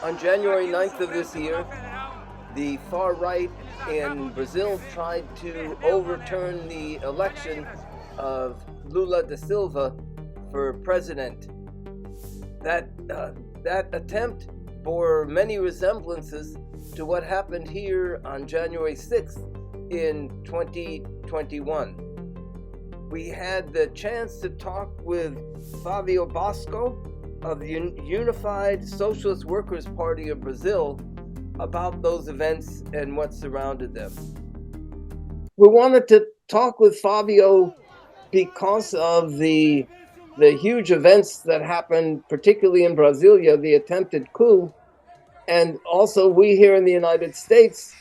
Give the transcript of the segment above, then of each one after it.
On January 9th of this year, the far right in Brazil tried to overturn the election of Lula da Silva for president. That attempt bore many resemblances to what happened here on January 6th in 2021. We had the chance to talk with Fabio Bosco of the Unified Socialist Workers' Party of Brazil about those events and what surrounded them. We wanted to talk with Fabio because of the huge events that happened, particularly in Brasilia, the attempted coup, and also we here in the United States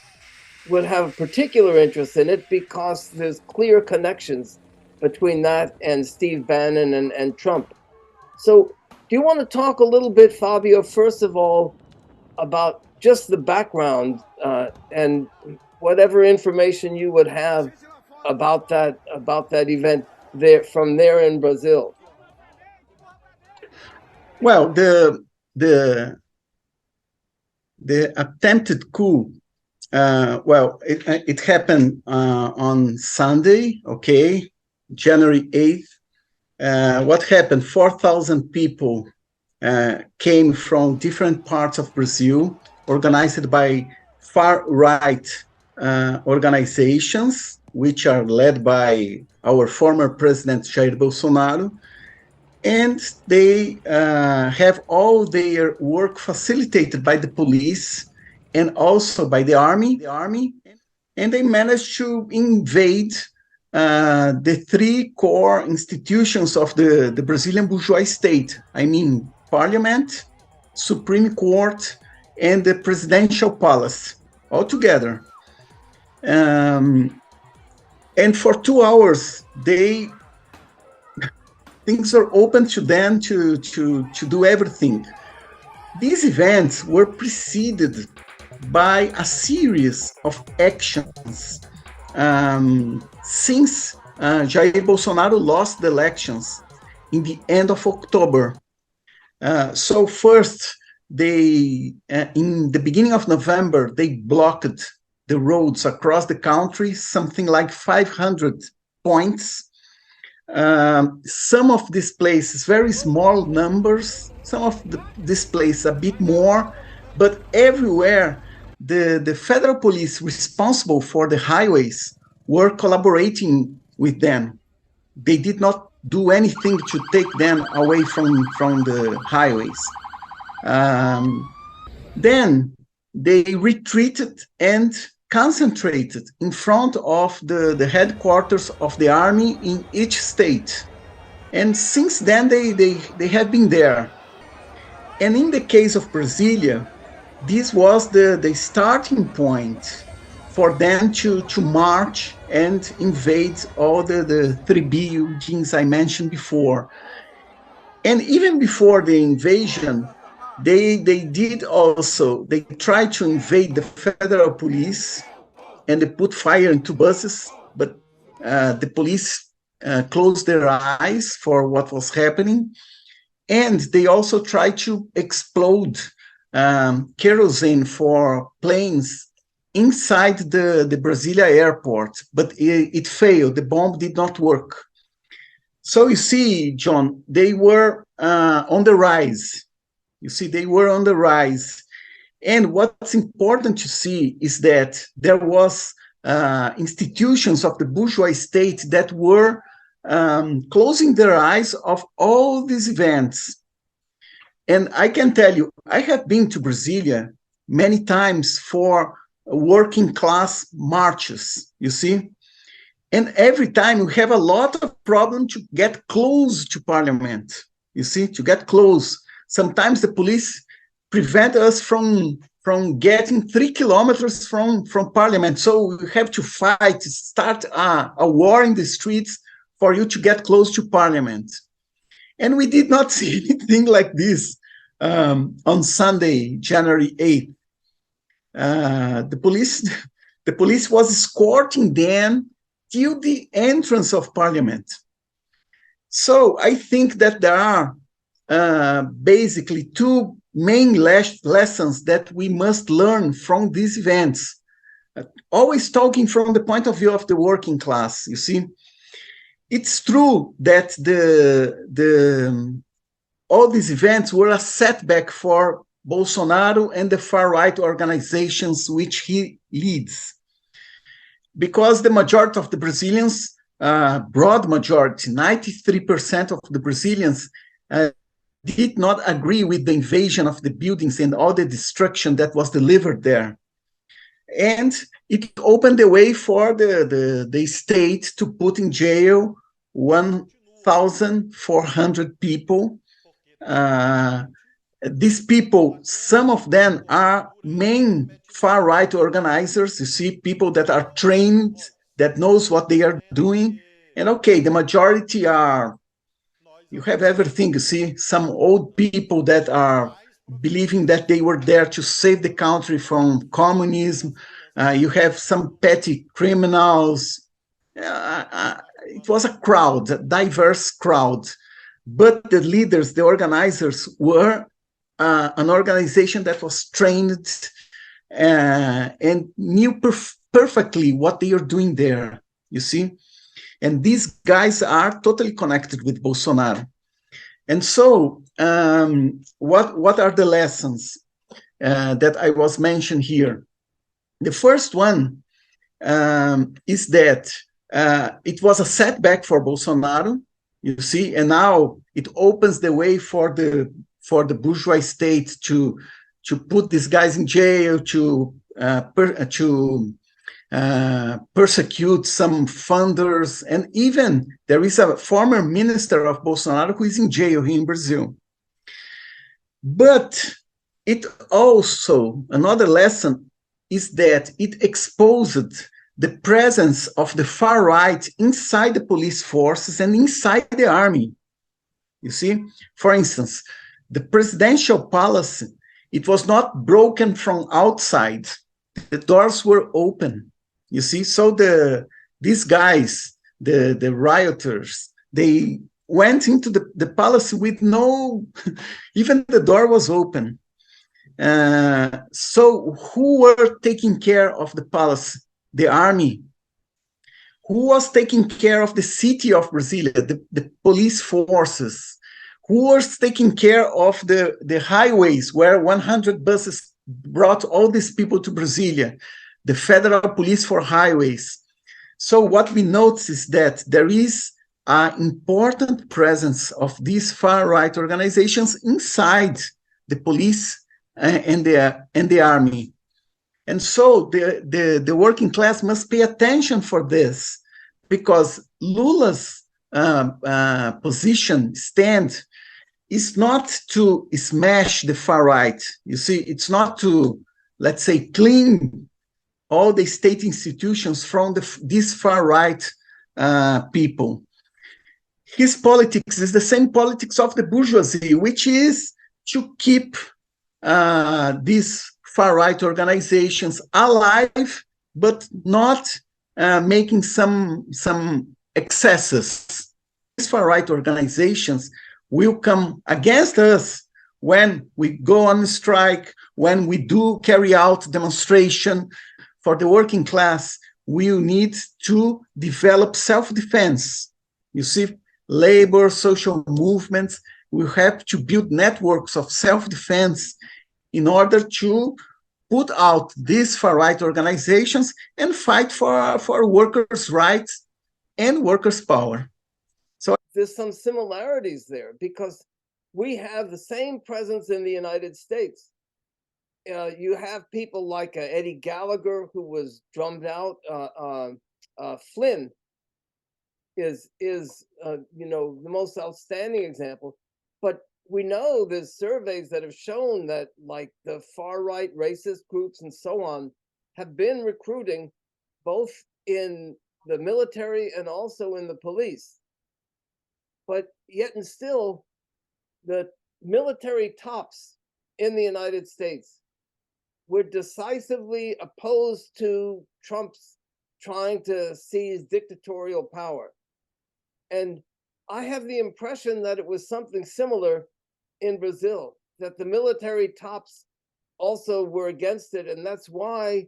would have particular interest in it because there's clear connections between that and Steve Bannon and Trump. So do you want to talk a little bit, Fabio, first of all, about just the background and whatever information you would have about that event from there in Brazil? Well, the attempted coup, it happened on Sunday, okay, January 8th. What happened? 4,000 people came from different parts of Brazil, organized by far-right organizations, which are led by our former president, Jair Bolsonaro, and they have all their work facilitated by the police and also by the army, and they managed to invade the three core institutions of the Brazilian bourgeois state. I mean, Parliament, Supreme Court, and the Presidential Palace, all together. And for 2 hours, things are open to them to do everything. These events were preceded by a series of actions since Jair Bolsonaro lost the elections in the end of October. So first, in the beginning of November, they blocked the roads across the country, something like 500 points. Some of these places, very small numbers, some of these places a bit more, but everywhere the federal police responsible for the highways were collaborating with them. They did not do anything to take them away from the highways. Then they retreated and concentrated in front of the headquarters of the army in each state. And since then, they have been there. And in the case of Brasilia, this was the starting point for them to march and invade all the three buildings I mentioned before. And even before the invasion, they tried to invade the federal police, and they put fire into buses, but the police closed their eyes for what was happening. And they also tried to explode kerosene for planes inside the Brasilia airport, but it failed. The bomb did not work. So you see, John, they were on the rise. You see, they were on the rise. And what's important to see is that there was institutions of the bourgeois state that were closing their eyes of all these events. And I can tell you, I have been to Brasilia many times for working class marches, you see? And every time we have a lot of problem to get close to parliament, you see, to get close. Sometimes the police prevent us from getting 3 kilometers from parliament. So we have to fight, start a war in the streets for you to get close to parliament. And we did not see anything like this on Sunday, January 8th. The police was escorting them till the entrance of parliament. So I think that there are basically two main lessons that we must learn from these events. Always talking from the point of view of the working class, you see. It's true that all these events were a setback for Bolsonaro and the far-right organizations which he leads, because the majority of the Brazilians, broad majority, 93% of the Brazilians, did not agree with the invasion of the buildings and all the destruction that was delivered there. And it opened the way for the state to put in jail 1,400 people. These people, some of them are main far-right organizers, you see, people that are trained, that knows what they are doing. And okay, the majority are, you have everything, you see, some old people that are believing that they were there to save the country from communism. You have some petty criminals. It was a crowd, a diverse crowd. But the leaders, the organizers, were an organization that was trained and knew perfectly what they are doing there, you see? And these guys are totally connected with Bolsonaro. And so, what are the lessons that I was mentioned here? The first one is that it was a setback for Bolsonaro, you see, and now it opens the way for the bourgeois state to put these guys in jail, to persecute some funders, and even there is a former minister of Bolsonaro who is in jail here in Brazil. But it also, another lesson is that it exposed the presence of the far right inside the police forces and inside the army. You see, for instance, the presidential palace, it was not broken from outside. The doors were open. You see, so these guys, the rioters, they went into the palace with no, even the door was open. So who were taking care of the palace? The army. Who was taking care of the city of Brasilia? The police forces. Who was taking care of the highways where 100 buses brought all these people to Brasilia? The federal police for highways. So what we notice is that there is an important presence of these far-right organizations inside the police and the army. And so the working class must pay attention for this, because Lula's stand is not to smash the far right. You see, it's not to, let's say, clean all the state institutions from these far right people. His politics is the same politics of the bourgeoisie, which is to keep these far right organizations alive, but not making some excesses. These far right organizations will come against us when we go on strike, when we do carry out demonstration. For the working class, we need to develop self-defense. You see, labor, social movements, we have to build networks of self-defense in order to put out these far-right organizations and fight for workers' rights and workers' power. So there's some similarities there, because we have the same presence in the United States. You have people like Eddie Gallagher, who was drummed out. Flynn is the most outstanding example. But we know there's surveys that have shown that, like, the far right racist groups and so on have been recruiting both in the military and also in the police. But yet and still, the military tops in the United States were decisively opposed to Trump's trying to seize dictatorial power. And I have the impression that it was something similar in Brazil. that the military tops also were against it, and that's why,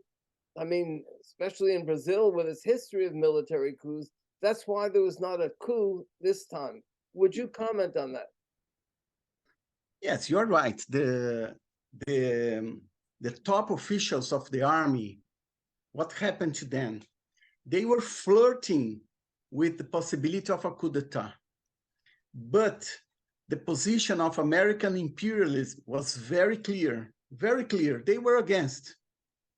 I mean, especially in Brazil with its history of military coups, that's why there was not a coup this time. Would you comment on that? Yes, you're right. The top officials of the army, what happened to them? They were flirting with the possibility of a coup d'etat. But the position of American imperialism was very clear, very clear. They were against.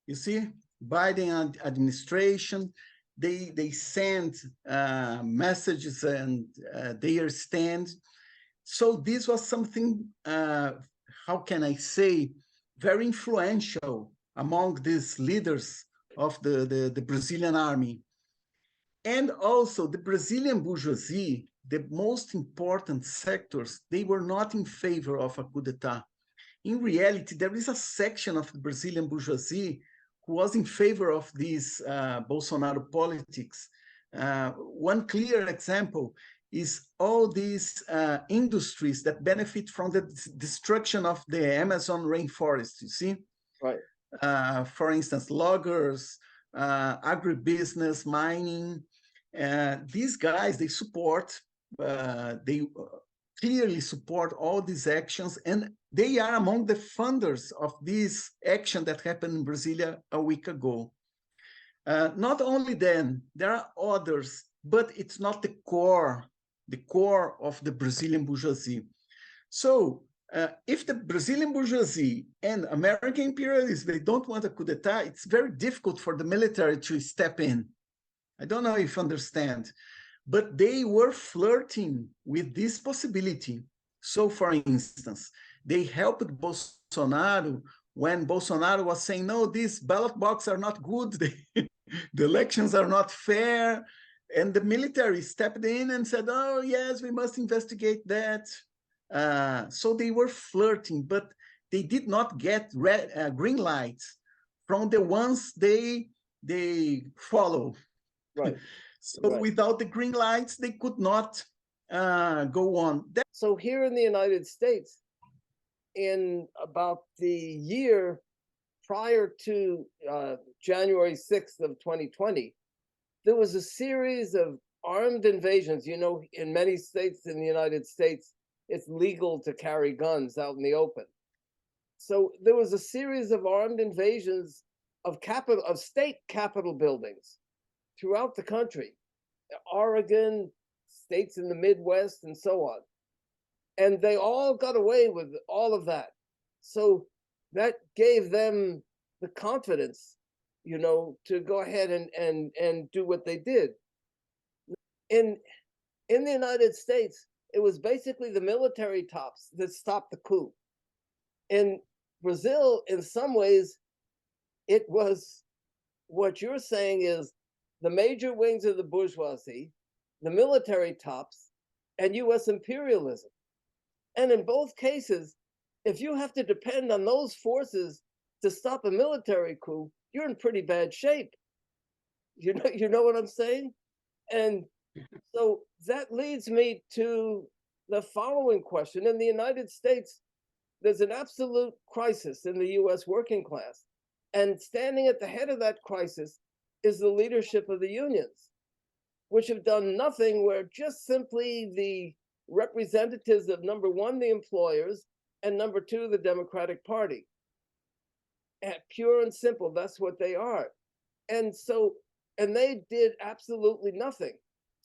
You see, Biden administration, they sent messages and their stand. So this was something, how can I say, very influential among these leaders of the Brazilian army. And also the Brazilian bourgeoisie, the most important sectors, they were not in favor of a coup d'etat. In reality, there is a section of the Brazilian bourgeoisie who was in favor of this Bolsonaro politics. One clear example is all these industries that benefit from the destruction of the Amazon rainforest, you see? Right. For instance, loggers, agribusiness, mining. These guys, they support, they clearly support all these actions, and they are among the funders of this action that happened in Brasilia a week ago. Not only then, there are others, but it's not the core of the Brazilian bourgeoisie. So if the Brazilian bourgeoisie and American imperialists, they don't want a coup d'etat, it's very difficult for the military to step in. I don't know if you understand, but they were flirting with this possibility. So for instance, they helped Bolsonaro when Bolsonaro was saying, no, these ballot boxes are not good, the elections are not fair, and the military stepped in and said, oh yes, we must investigate that. So they were flirting, but they did not get green lights from the ones they follow. Right. So Right. without the green lights, they could not go on. So here in the United States, in about the year prior to January 6th of 2020, there was a series of armed invasions. You know, in many states in the United States, it's legal to carry guns out in the open. So there was a series of armed invasions of state capitol buildings throughout the country, Oregon, states in the Midwest, and so on. And they all got away with all of that. So that gave them the confidence, you know, to go ahead and do what they did. In the United States, it was basically the military tops that stopped the coup. In Brazil, in some ways, it was what you're saying is the major wings of the bourgeoisie, the military tops, and US imperialism. And in both cases, if you have to depend on those forces to stop a military coup, you're in pretty bad shape. You know what I'm saying? And so that leads me to the following question. In the United States, there's an absolute crisis in the US working class. And standing at the head of that crisis is the leadership of the unions, which have done nothing, where just simply the representatives of, number one, the employers, and number two, the Democratic Party. And pure and simple, that's what they are. And so, and they did absolutely nothing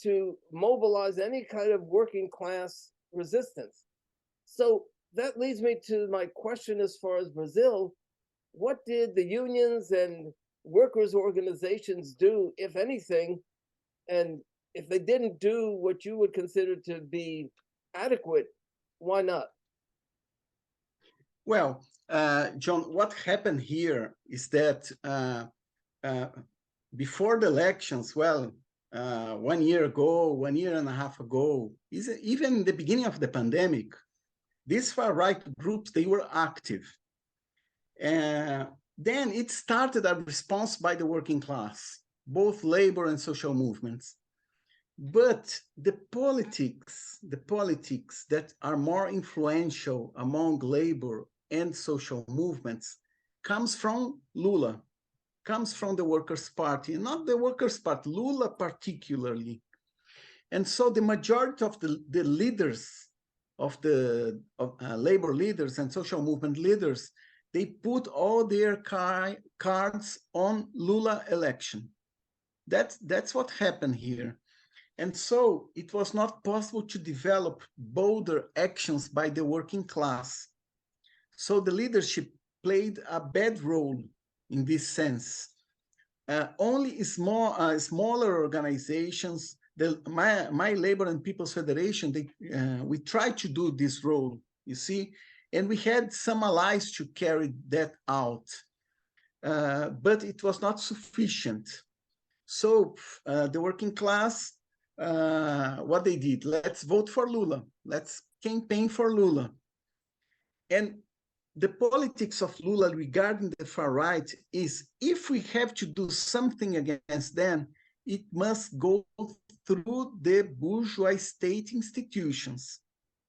to mobilize any kind of working class resistance. So that leads me to my question as far as Brazil. What did the unions and workers' organizations do, if anything? And if they didn't do what you would consider to be adequate, why not? Well, John, what happened here is that before the elections, well, 1 year ago, 1.5 years ago, even in the beginning of the pandemic, these far-right groups, they were active. Then it started a response by the working class, both labor and social movements. But the politics that are more influential among labor and social movements comes from Lula, comes from the Workers' Party, not the Workers' Party, Lula particularly. And so the majority of the leaders of the labor leaders and social movement leaders, they put all their cards on Lula election. That's what happened here. And so it was not possible to develop bolder actions by the working class. So the leadership played a bad role in this sense. Only smaller organizations, my Labor and People's Federation, we tried to do this role, you see, and we had some allies to carry that out, but it was not sufficient. So the working class, what they did, let's vote for Lula, let's campaign for Lula. And the politics of Lula regarding the far right is, if we have to do something against them, it must go through the bourgeois state institutions.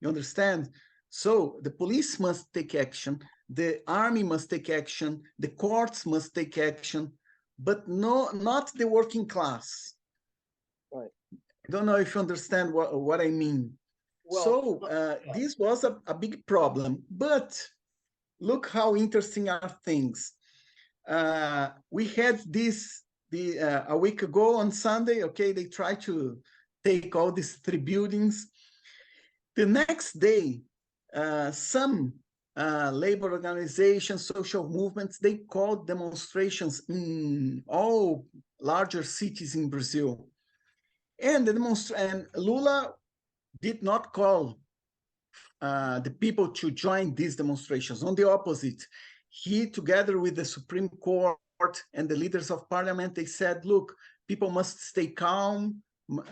You understand? So the police must take action, the army must take action, the courts must take action, but not the working class. Right. I don't know if you understand what I mean. Well, so this was a big problem, but look how interesting are things. We had this a week ago on Sunday. Okay, they tried to take all these 3 buildings. The next day, some labor organizations, social movements, they called demonstrations in all larger cities in Brazil. And and Lula did not call the people to join these demonstrations. On the opposite, he, together with the Supreme Court and the leaders of parliament, they said, look, people must stay calm.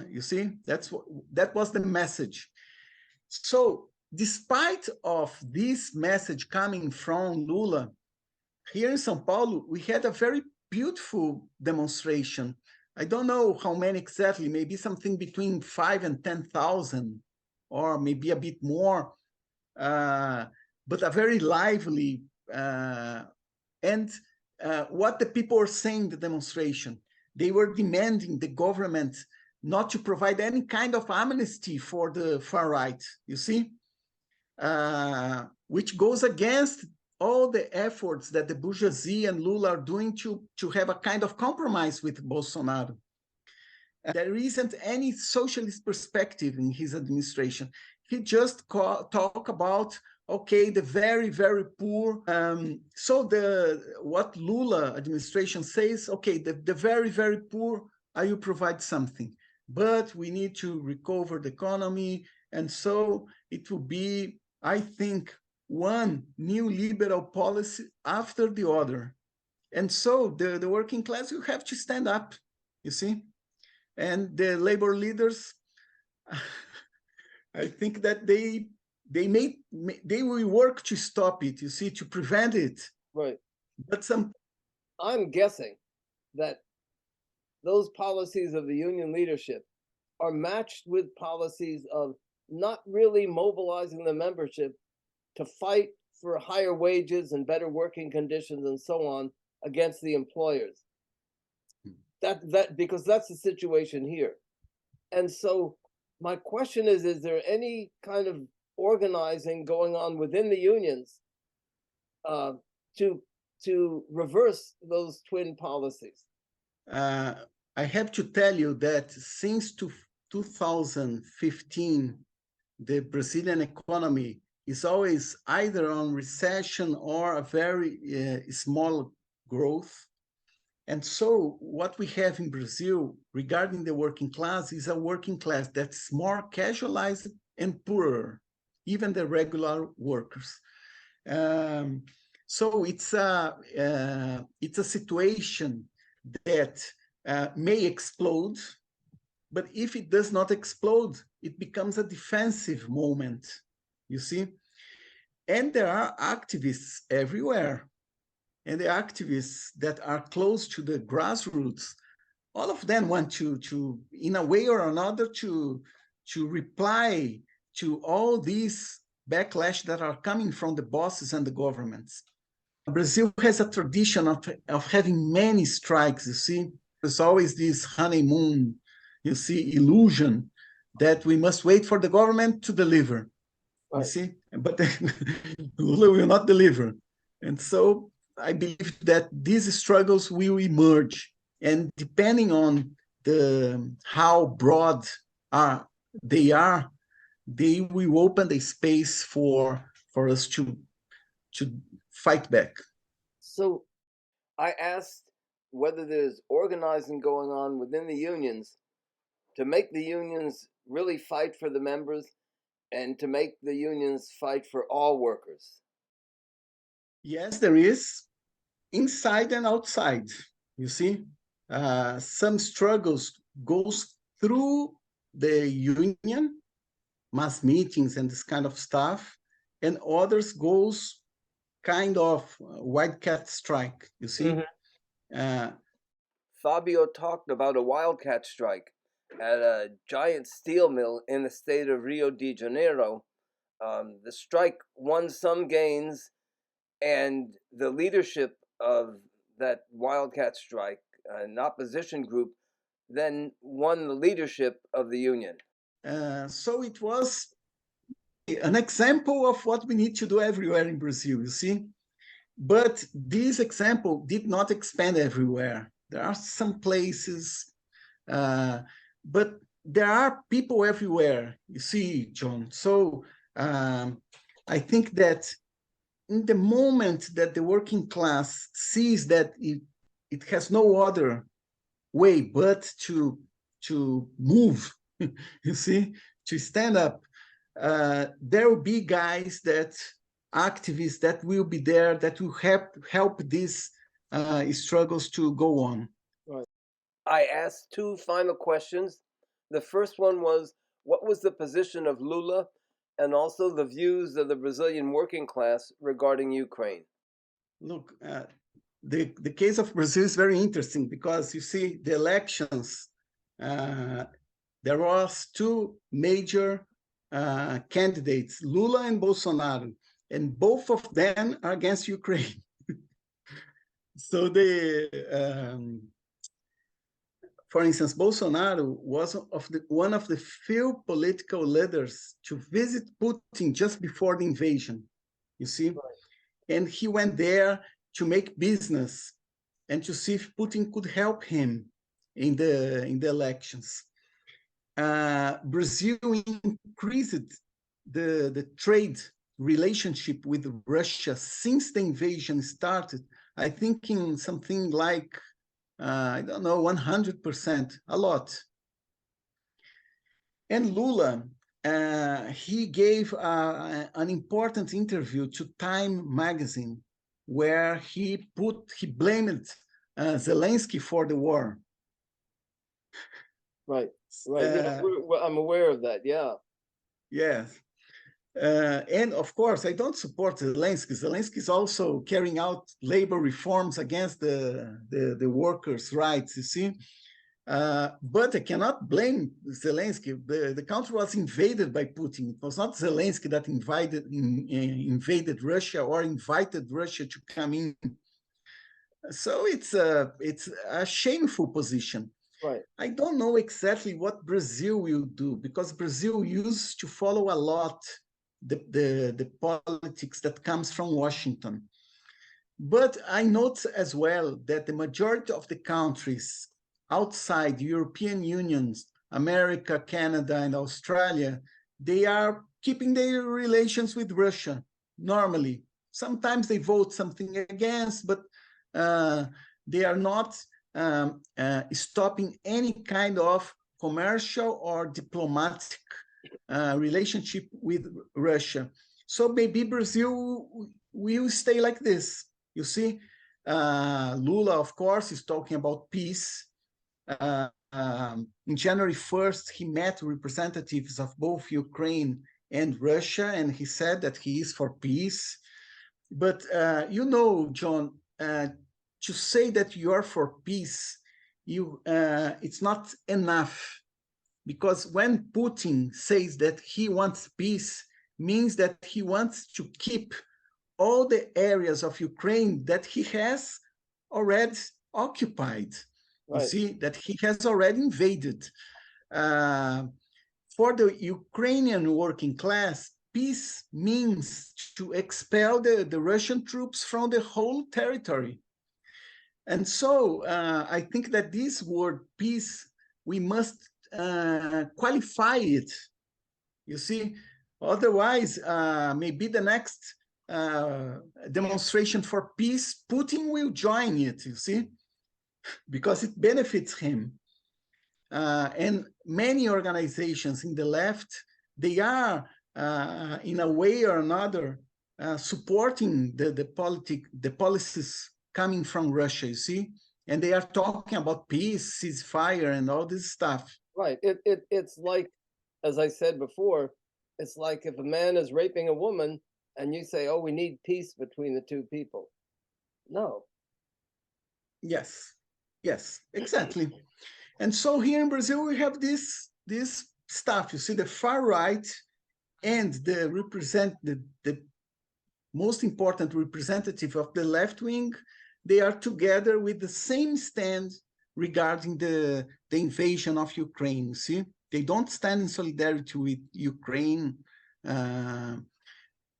You see, that was the message. So despite of this message coming from Lula, here in São Paulo, we had a very beautiful demonstration. I don't know how many exactly, maybe something between 5,000 and 10,000, or maybe a bit more, but a very lively. And what the people were saying in the demonstration, they were demanding the government not to provide any kind of amnesty for the far right, you see, which goes against all the efforts that the bourgeoisie and Lula are doing to have a kind of compromise with Bolsonaro. There isn't any socialist perspective in his administration. He just talk about, okay, the very, very poor. So what Lula administration says, okay, the very, very poor, I will provide something, but we need to recover the economy. And so it will be, I think, one new liberal policy after the other. And so the working class will have to stand up, you see? And the labor leaders, I think that they will work to stop it, you see, to prevent it. Right. But I'm guessing that those policies of the union leadership are matched with policies of not really mobilizing the membership to fight for higher wages and better working conditions and so on against the employers. That because that's the situation here. And so my question is there any kind of organizing going on within the unions to reverse those twin policies? I have to tell you that since 2015, the Brazilian economy is always either on recession or a very small growth. And so what we have in Brazil regarding the working class is a working class that's more casualized and poorer, even the regular workers. So it's a situation that may explode, but if it does not explode, it becomes a defensive moment, you see? And there are activists everywhere. And the activists that are close to the grassroots all of them want to in a way or another, to reply to all these backlash that are coming from the bosses and the governments. Brazil has a tradition of having many strikes, you see. There's always this honeymoon, you see, illusion that we must wait for the government to deliver, you see, but Lula will not deliver. And so I believe that these struggles will emerge, and depending on how broad they are, they will open the space for us to fight back. So I asked whether there's organizing going on within the unions to make the unions really fight for the members and to make the unions fight for all workers. Yes, there is, inside and outside. You see, some struggles goes through the union, mass meetings and this kind of stuff, and others goes kind of wildcat strike. You see, Fabio talked about a wildcat strike at a giant steel mill in the state of Rio de Janeiro. The strike won some gains, and the leadership of that wildcat strike, an opposition group, then won the leadership of the union. So it was an example of what we need to do everywhere in Brazil, you see. But this example did not expand everywhere. There are some places, but there are people everywhere, you see, John. So I think that in the moment that the working class sees that it has no other way but to move, you see, to stand up, there will be guys that activists that will be there that will help these struggles to go on. Right. I asked two final questions. The first one was, what was the position of Lula and also the views of the Brazilian working class regarding Ukraine? Look, the case of Brazil is very interesting because you see the elections, there was two major candidates, Lula and Bolsonaro, and both of them are against Ukraine. So for instance, Bolsonaro was one of the few political leaders to visit Putin just before the invasion, you see? Right. And he went there to make business and to see if Putin could help him in the elections. Brazil increased the trade relationship with Russia since the invasion started, I think in something like, I don't know, 100%, a lot. And Lula, he gave an important interview to Time magazine where he blamed Zelensky for the war. Right. Yeah, I'm aware of that. Yeah. Yes. And of course, I don't support Zelensky. Zelensky is also carrying out labor reforms against the workers' rights, you see. But I cannot blame Zelensky. The country was invaded by Putin. It was not Zelensky that invaded Russia or invited Russia to come in. So it's a shameful position. Right. I don't know exactly what Brazil will do because Brazil used to follow a lot the politics that comes from Washington. But I note as well that the majority of the countries outside the European Union, America, Canada, and Australia, they are keeping their relations with Russia normally. Sometimes they vote something against, but they are not stopping any kind of commercial or diplomatic relationship with Russia. So maybe Brazil will stay like this. You see, Lula, of course, is talking about peace. In January 1st, he met representatives of both Ukraine and Russia, and he said that he is for peace. But, you know, John, to say that you are for peace it's not enough, because when Putin says that he wants peace, means that he wants to keep all the areas of Ukraine that he has already occupied. You Right. see, that he has already invaded. Uh, for the Ukrainian working class, peace means to expel the Russian troops from the whole territory. And so I think that this word peace, we must qualify it. You see, otherwise, maybe the next demonstration for peace, Putin will join it, you see, because it benefits him. And many organizations in the left, they are, in a way or another, supporting the policies coming from Russia, you see, and they are talking about peace, ceasefire, and all this stuff. Right. It's like, as I said before, it's like if a man is raping a woman and you say, "Oh, we need peace between the two people." No. Yes, yes, exactly. And so here in Brazil, we have this stuff. You see, the far right and the most important representative of the left wing, they are together with the same stand regarding the invasion of Ukraine. You see, they don't stand in solidarity with Ukraine.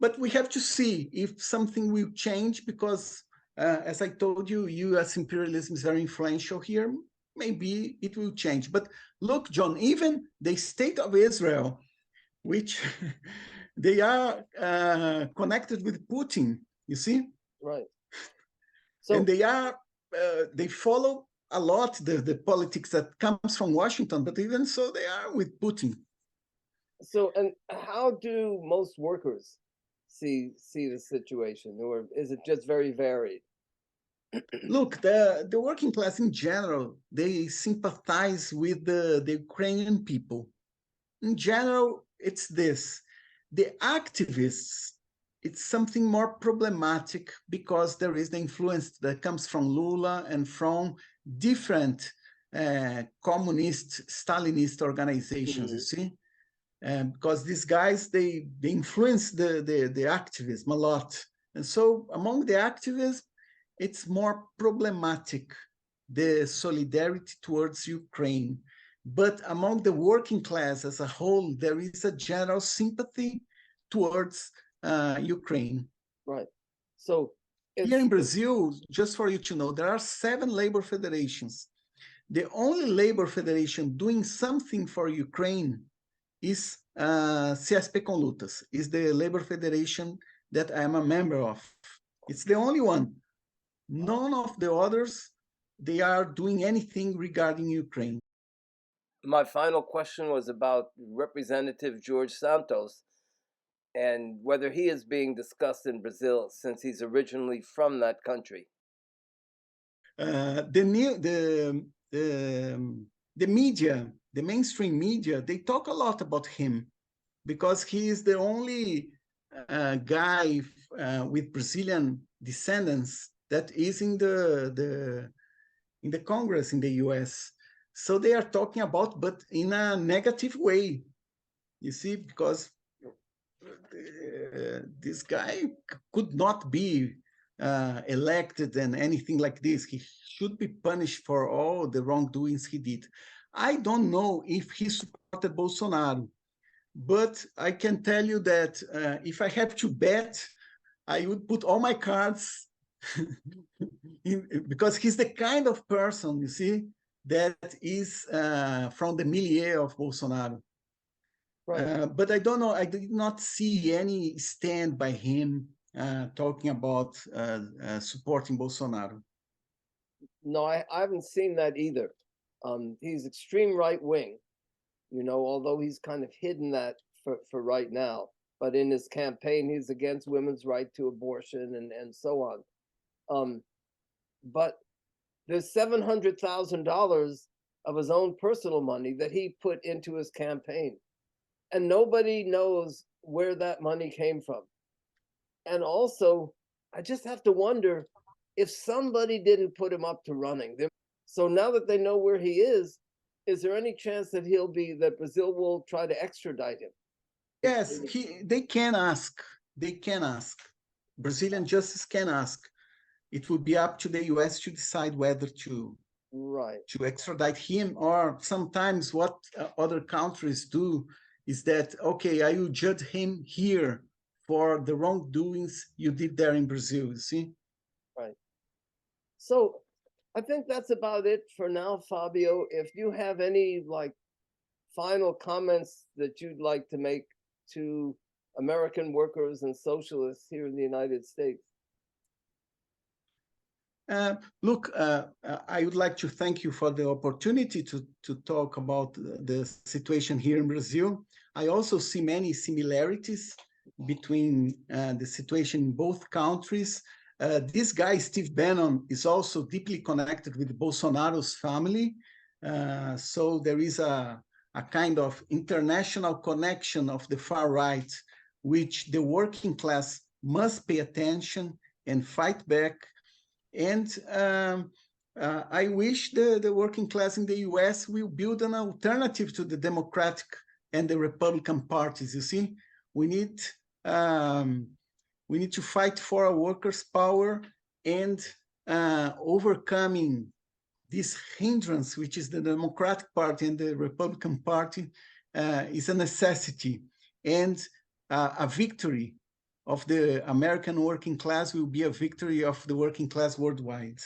But we have to see if something will change, because as I told you, US imperialism is very influential here. Maybe it will change. But look, John, even the state of Israel, which they are connected with Putin, you see? Right. And So they follow a lot the politics that comes from Washington, but even so, they are with Putin. and how do most workers see the situation, or is it just very varied? Look, the working class in general, they sympathize with the Ukrainian people. In general, it's this. The activists, it's something more problematic, because there is the influence that comes from Lula and from different communist, Stalinist organizations, you see? Because these guys, they influence the activism a lot. And so among the activists, it's more problematic, the solidarity towards Ukraine. But among the working class as a whole, there is a general sympathy towards Ukraine. Right. So Here in it's Brazil, just for you to know, there are 7 labor federations. The only labor federation doing something for Ukraine is CSP com Lutas, is the labor federation that I am a member of. It's the only one. None of the others, they are doing anything regarding Ukraine. my final question was about Representative George Santos and whether he is being discussed in Brazil since he's originally from that country. The media, the mainstream media, they talk a lot about him, because he is the only guy with Brazilian descendants that is in the Congress in the US. So they are talking about, but in a negative way, you see, because this guy could not be elected and anything like this. He should be punished for all the wrongdoings he did. I don't know if he supported Bolsonaro, but I can tell you that if I have to bet, I would put all my cards because he's the kind of person, you see, that is from the milieu of Bolsonaro. Right. But I don't know, I did not see any stand by him talking about supporting Bolsonaro. No, I haven't seen that either. He's extreme right wing, although he's kind of hidden that for right now. But in his campaign, he's against women's right to abortion and so on. But there's $700,000 of his own personal money that he put into his campaign, and nobody knows where that money came from. And also, I just have to wonder if somebody didn't put him up to running. So now that they know where he is there any chance that that Brazil will try to extradite him? Yes, they can ask. They can ask. Brazilian justice can ask. It would be up to the US to decide whether to extradite him, or sometimes what other countries do is that, okay, I will judge him here for the wrongdoings you did there in Brazil, you see? Right. So I think that's about it for now, Fabio. If you have any final comments that you'd like to make to American workers and socialists here in the United States. Look, I would like to thank you for the opportunity to talk about the situation here in Brazil. I also see many similarities between the situation in both countries. This guy, Steve Bannon, is also deeply connected with Bolsonaro's family. So there is a kind of international connection of the far right, which the working class must pay attention and fight back. And I wish the working class in the US will build an alternative to the Democratic and the Republican parties. You see, we need to fight for a workers' power, and overcoming this hindrance, which is the Democratic Party and the Republican Party, is a necessity. And a victory of the American working class will be a victory of the working class worldwide.